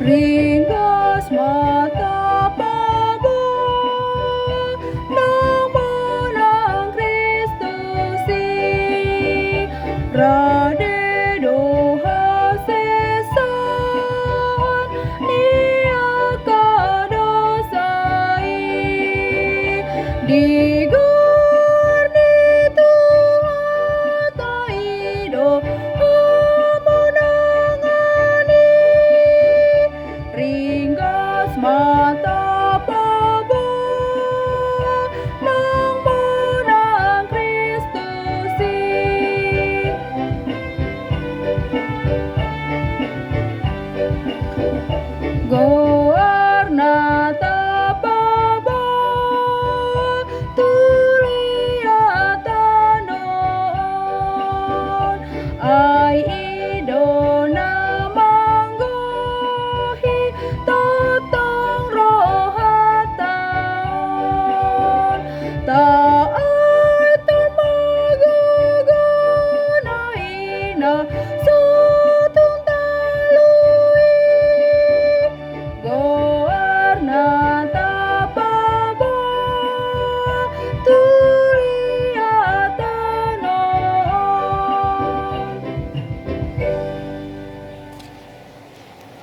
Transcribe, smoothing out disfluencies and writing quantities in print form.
Ringkas mata pabo nang menang Kristus rade doha sesan nia kadosai digurni Tuhan taido hamonangani ringkas mata pabo nang menang Kristus Goarna tapaba tuliatanon ai idona manggohi